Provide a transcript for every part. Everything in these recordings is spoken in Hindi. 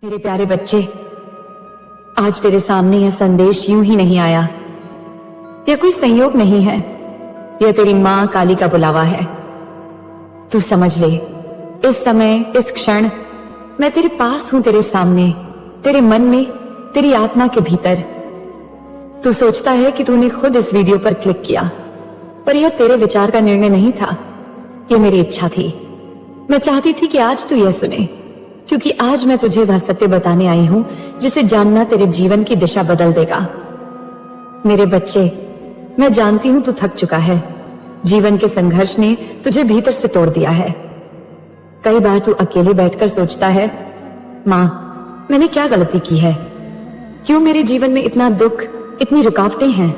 मेरे प्यारे बच्चे, आज तेरे सामने यह संदेश यूं ही नहीं आया। यह कोई संयोग नहीं है, यह तेरी मां काली का बुलावा है। तू समझ ले, इस समय, इस क्षण मैं तेरे पास हूं, तेरे सामने, तेरे मन में, तेरी आत्मा के भीतर। तू सोचता है कि तूने खुद इस वीडियो पर क्लिक किया, पर यह तेरे विचार का निर्णय नहीं था। यह मेरी इच्छा थी। मैं चाहती थी कि आज तू यह सुने, क्योंकि आज मैं तुझे वह सत्य बताने आई हूं जिसे जानना तेरे जीवन की दिशा बदल देगा। मेरे बच्चे, मैं जानती हूं तू थक चुका है। जीवन के संघर्ष ने तुझे भीतर से तोड़ दिया है। कई बार तू अकेले बैठकर सोचता है, मां, मैंने क्या गलती की है? क्यों मेरे जीवन में इतना दुख, इतनी रुकावटें हैं?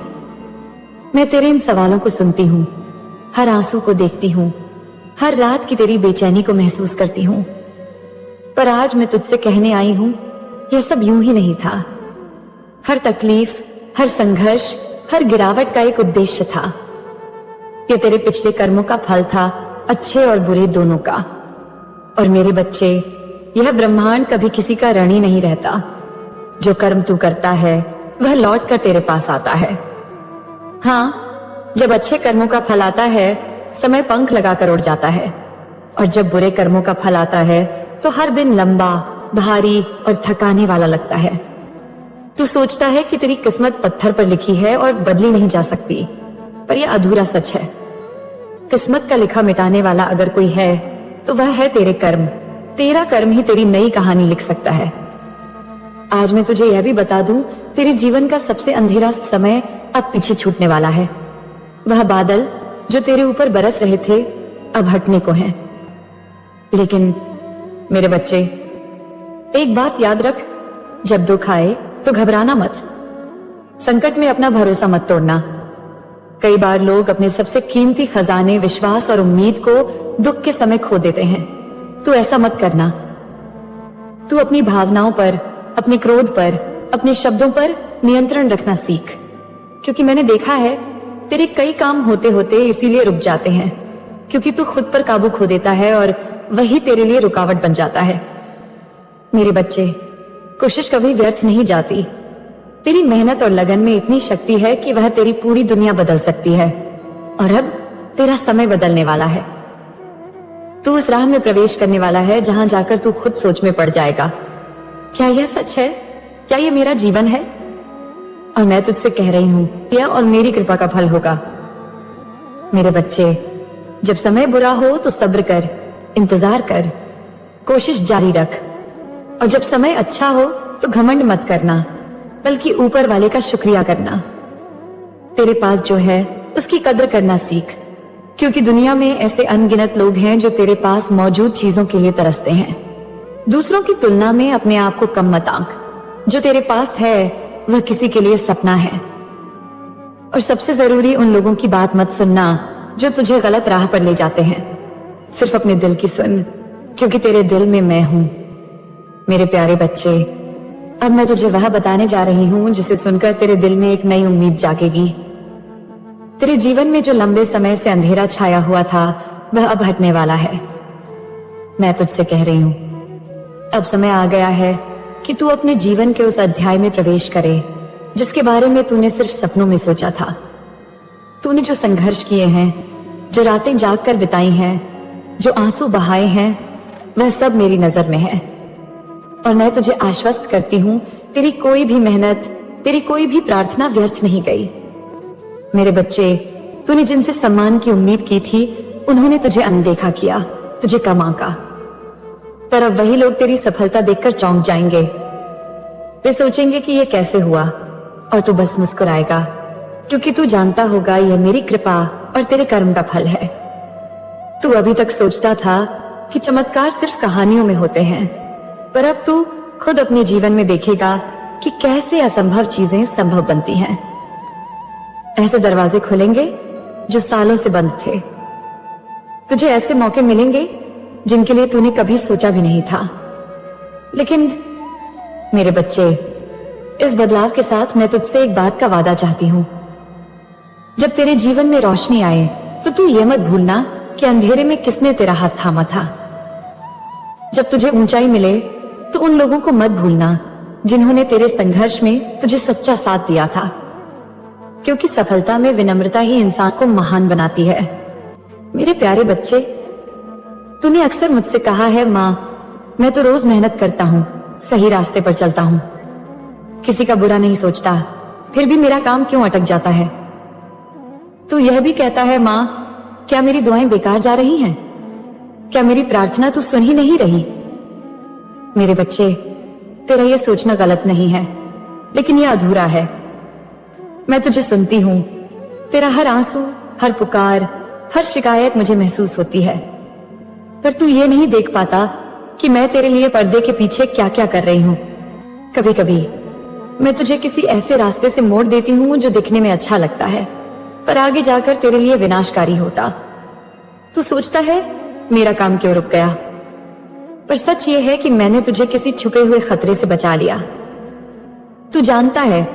मैं तेरे इन सवालों को सुनती हूं, हर आंसू को देखती हूं, हर रात की तेरी बेचैनी को महसूस करती हूं। पर आज मैं तुझसे कहने आई हूं, यह सब यूं ही नहीं था। हर तकलीफ, हर संघर्ष, हर गिरावट का एक उद्देश्य था। यह तेरे पिछले कर्मों का फल था, अच्छे और बुरे दोनों का। और मेरे बच्चे, यह ब्रह्मांड कभी किसी का ऋणी नहीं रहता। जो कर्म तू करता है वह लौट कर तेरे पास आता है। हाँ, जब अच्छे कर्मों का फल आता है, समय पंख लगाकर उड़ जाता है, और जब बुरे कर्मों का फल आता है तो हर दिन लंबा, भारी और थकाने वाला लगता है। तू सोचता है कि तेरी किस्मत पत्थर पर लिखी है और बदली नहीं जा सकती, पर यह अधूरा सच है। किस्मत का लिखा मिटाने वाला अगर कोई है तो वह है तेरे कर्म। तेरा कर्म ही तेरी नई कहानी लिख सकता है। आज मैं तुझे यह भी बता दूं, तेरे जीवन का सबसे अंधेरा समय अब पीछे छूटने वाला है। वह बादल जो तेरे ऊपर बरस रहे थे अब हटने को हैं। लेकिन मेरे बच्चे, एक बात याद रख, जब दुख आए तो घबराना मत। संकट में अपना भरोसा मत तोड़ना। कई बार लोग अपने सबसे कीमती खजाने, विश्वास और उम्मीद को दुख के समय खो देते हैं। तू ऐसा मत करना। तू अपनी भावनाओं पर, अपने क्रोध पर, अपने शब्दों पर नियंत्रण रखना सीख, क्योंकि मैंने देखा है तेरे कई काम होते होते इसीलिए रुक जाते हैं क्योंकि तू खुद पर काबू खो देता है और वही तेरे लिए रुकावट बन जाता है। मेरे बच्चे, कोशिश कभी व्यर्थ नहीं जाती। तेरी मेहनत और लगन में इतनी शक्ति है कि वह तेरी पूरी दुनिया बदल सकती है। और अब तेरा समय बदलने वाला है। तू उस राह में प्रवेश करने वाला है जहां जाकर तू खुद सोच में पड़ जाएगा, क्या यह सच है? क्या यह मेरा जीवन है? और मैं तुझसे कह रही हूं, यह और मेरी कृपा का फल होगा। मेरे बच्चे, जब समय बुरा हो तो सब्र कर, इंतजार कर, कोशिश जारी रख। और जब समय अच्छा हो तो घमंड मत करना, बल्कि ऊपर वाले का शुक्रिया करना। तेरे पास जो है उसकी कदर करना सीख, क्योंकि दुनिया में ऐसे अनगिनत लोग हैं जो तेरे पास मौजूद चीजों के लिए तरसते हैं। दूसरों की तुलना में अपने आप को कम मत आंक। जो तेरे पास है वह किसी के लिए सपना है। और सबसे जरूरी, उन लोगों की बात मत सुनना जो तुझे गलत राह पर ले जाते हैं। सिर्फ अपने दिल की सुन, क्योंकि तेरे दिल में मैं हूं। मेरे प्यारे बच्चे, अब मैं तुझे वह बताने जा रही हूं जिसे सुनकर तेरे दिल में एक नई उम्मीद जागेगी। तेरे जीवन में जो लंबे समय से अंधेरा छाया हुआ था वह अब हटने वाला है। मैं तुझसे कह रही हूं, अब समय आ गया है कि तू अपने जीवन के उस अध्याय में प्रवेश करे जिसके बारे में तूने सिर्फ सपनों में सोचा था। तूने जो संघर्ष किए हैं, जो रातें जाग कर बिताई हैं, जो आंसू बहाए हैं, वह सब मेरी नजर में है। और मैं तुझे आश्वस्त करती हूं, तेरी कोई भी मेहनत, तेरी कोई भी प्रार्थना व्यर्थ नहीं गई। मेरे बच्चे, तूने जिनसे सम्मान की उम्मीद की थी उन्होंने तुझे अनदेखा किया, तुझे कम आंका। पर अब वही लोग तेरी सफलता देखकर चौंक जाएंगे। वे सोचेंगे कि यह कैसे हुआ, और तू बस मुस्कुराएगा, क्योंकि तू जानता होगा यह मेरी कृपा और तेरे कर्म का फल है। तू अभी तक सोचता था कि चमत्कार सिर्फ कहानियों में होते हैं, पर अब तू खुद अपने जीवन में देखेगा कि कैसे असंभव चीजें संभव बनती हैं। ऐसे दरवाजे खुलेंगे जो सालों से बंद थे। तुझे ऐसे मौके मिलेंगे जिनके लिए तूने कभी सोचा भी नहीं था। लेकिन मेरे बच्चे, इस बदलाव के साथ मैं तुझसे एक बात का वादा चाहती हूं। जब तेरे जीवन में रोशनी आए तो तू ये मत भूलना कि अंधेरे में किसने तेरा हाथ थामा था। जब तुझे ऊंचाई मिले तो उन लोगों को मत भूलना जिन्होंने तेरे संघर्ष में तुझे सच्चा साथ दिया था, क्योंकि सफलता में विनम्रता ही इंसान को महान बनाती है। मेरे प्यारे बच्चे, तूने अक्सर मुझसे कहा है, माँ मैं तो रोज मेहनत करता हूँ, सही रास्ते पर चलता हूँ, किसी का बुरा नहीं सोचता, फिर भी मेरा काम क्यों अटक जाता है। तू यह भी कहता है, माँ क्या मेरी दुआएं बेकार जा रही हैं? क्या मेरी प्रार्थना तू सुन ही नहीं रही? मेरे बच्चे, तेरा यह सोचना गलत नहीं है, लेकिन यह अधूरा है। मैं तुझे सुनती हूं, तेरा हर आंसू, हर पुकार, हर शिकायत मुझे महसूस होती है, पर तू ये नहीं देख पाता कि मैं तेरे लिए पर्दे के पीछे क्या क्या कर रही हूं। कभी कभी मैं तुझे किसी ऐसे रास्ते से मोड़ देती हूं जो दिखने में अच्छा लगता है, पर आगे जाकर तेरे लिए विनाशकारी होता। तू सोचता है मेरा काम क्यों रुक गया, पर सच ये है कि मैंने तुझे किसी छुपे हुए खतरे से बचा लिया। तू जानता है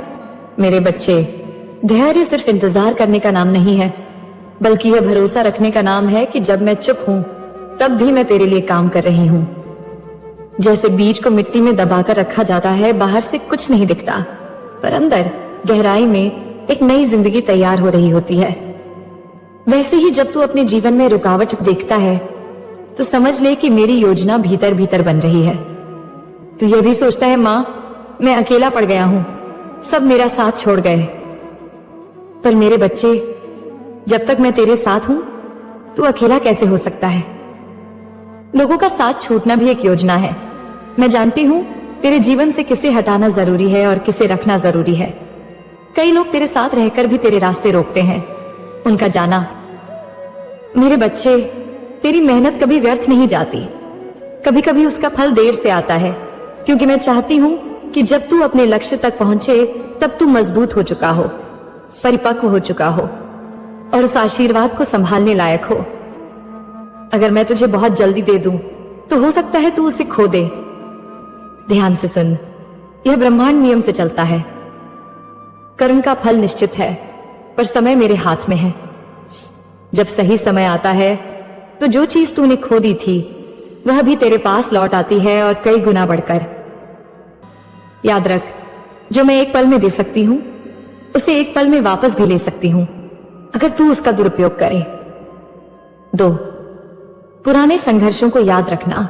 मेरे बच्चे, धैर्य सिर्फ इंतजार करने का नाम नहीं है, बल्कि यह भरोसा रखने का नाम है कि जब मैं चुप हूं तब भी मैं तेरे लिए काम कर रही हूं। जैसे बीज को मिट्टी में दबाकर रखा जाता है, बाहर से कुछ नहीं दिखता, पर अंदर गहराई में एक नई जिंदगी तैयार हो रही होती है। वैसे ही जब तू अपने जीवन में रुकावट देखता है तो समझ ले कि मेरी योजना भीतर भीतर बन रही है। तू ये भी सोचता है, माँ मैं अकेला पड़ गया हूं, सब मेरा साथ छोड़ गए, पर मेरे बच्चे, जब तक मैं तेरे साथ हूं तू अकेला कैसे हो सकता है? लोगों का साथ छूटना भी एक योजना है। मैं जानती हूं तेरे जीवन से किसे हटाना जरूरी है और किसे रखना जरूरी है। कई लोग तेरे साथ रहकर भी तेरे रास्ते रोकते हैं, उनका जाना। मेरे बच्चे, तेरी मेहनत कभी व्यर्थ नहीं जाती, कभी कभी उसका फल देर से आता है, क्योंकि मैं चाहती हूं कि जब तू अपने लक्ष्य तक पहुंचे तब तू मजबूत हो चुका हो, परिपक्व हो चुका हो और उस आशीर्वाद को संभालने लायक हो। अगर मैं तुझे बहुत जल्दी दे दूं तो हो सकता है तू उसे खो दे। ध्यान से सुन, यह ब्रह्मांड नियम से चलता है। कर्म का फल निश्चित है, पर समय मेरे हाथ में है। जब सही समय आता है तो जो चीज तूने खो दी थी वह भी तेरे पास लौट आती है, और कई गुना बढ़कर। याद रख, जो मैं एक पल में दे सकती हूं उसे एक पल में वापस भी ले सकती हूं, अगर तू उसका दुरुपयोग करे। 2, पुराने संघर्षों को याद रखना।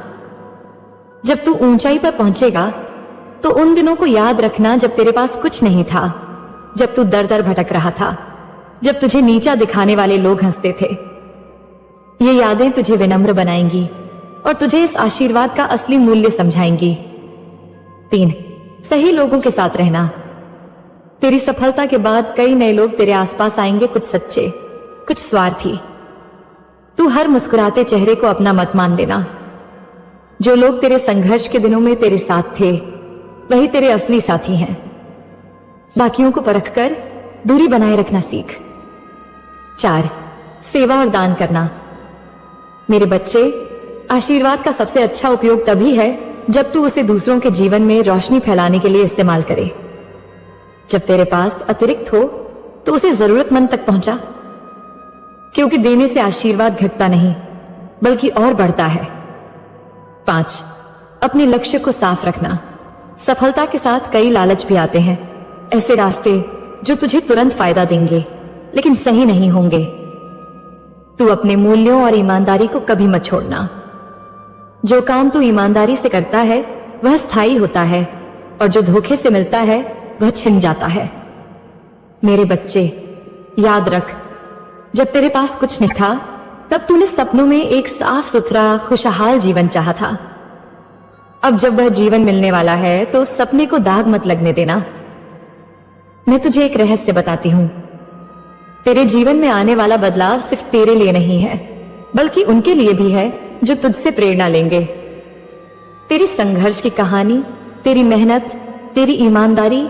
जब तू ऊंचाई पर पहुंचेगा तो उन दिनों को याद रखना जब तेरे पास कुछ नहीं था, जब तू दर दर भटक रहा था, जब तुझे नीचा दिखाने वाले लोग हंसते थे। ये यादें तुझे विनम्र बनाएंगी और तुझे इस आशीर्वाद का असली मूल्य समझाएंगी। 3, सही लोगों के साथ रहना। तेरी सफलता के बाद कई नए लोग तेरे आसपास आएंगे, कुछ सच्चे, कुछ स्वार्थी। तू हर मुस्कुराते चेहरे को अपना मत मान लेना। जो लोग तेरे संघर्ष के दिनों में तेरे साथ थे वही तेरे असली साथी हैं। बाकियों को परखकर दूरी बनाए रखना सीख। 4, सेवा और दान करना। मेरे बच्चे, आशीर्वाद का सबसे अच्छा उपयोग तभी है जब तू उसे दूसरों के जीवन में रोशनी फैलाने के लिए इस्तेमाल करे। जब तेरे पास अतिरिक्त हो तो उसे जरूरतमंद तक पहुंचा, क्योंकि देने से आशीर्वाद घटता नहीं बल्कि और बढ़ता है। 5, अपने लक्ष्य को साफ रखना। सफलता के साथ कई लालच भी आते हैं, ऐसे रास्ते जो तुझे तुरंत फायदा देंगे लेकिन सही नहीं होंगे। तू अपने मूल्यों और ईमानदारी को कभी मत छोड़ना। जो काम तू ईमानदारी से करता है वह स्थायी होता है, और जो धोखे से मिलता है वह छिन जाता है। मेरे बच्चे, याद रख, जब तेरे पास कुछ नहीं था तब तूने सपनों में एक साफ सुथरा खुशहाल जीवन चाहा था। अब जब वह जीवन मिलने वाला है तो उस सपने को दाग मत लगने देना। मैं तुझे एक रहस्य बताती हूं। तेरे जीवन में आने वाला बदलाव सिर्फ तेरे लिए नहीं है, बल्कि उनके लिए भी है जो तुझसे प्रेरणा लेंगे। तेरी संघर्ष की कहानी, तेरी मेहनत, तेरी ईमानदारी,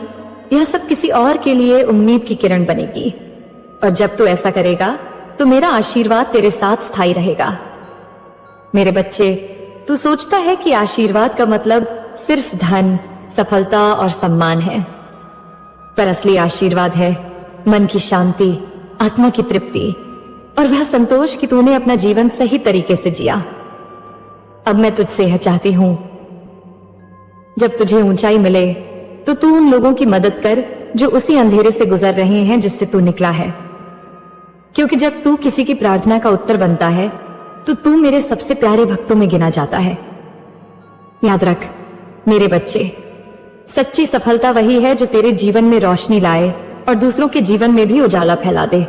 यह सब किसी और के लिए उम्मीद की किरण बनेगी। और जब तू ऐसा करेगा तो मेरा आशीर्वाद तेरे साथ स्थायी रहेगा। मेरे बच्चे, तू सोचता है कि आशीर्वाद का मतलब सिर्फ धन, सफलता और सम्मान है, पर असली आशीर्वाद है मन की शांति, आत्मा की तृप्ति और वह संतोष कि तूने अपना जीवन सही तरीके से जिया। अब मैं तुझसे यह चाहती हूं जब तुझे ऊंचाई मिले तो तू उन लोगों की मदद कर जो उसी अंधेरे से गुजर रहे हैं जिससे तू निकला है, क्योंकि जब तू किसी की प्रार्थना का उत्तर बनता है तो तू मेरे सबसे प्यारे भक्तों में गिना जाता है। याद रख मेरे बच्चे, सच्ची सफलता वही है जो तेरे जीवन में रोशनी लाए और दूसरों के जीवन में भी उजाला फैला दे।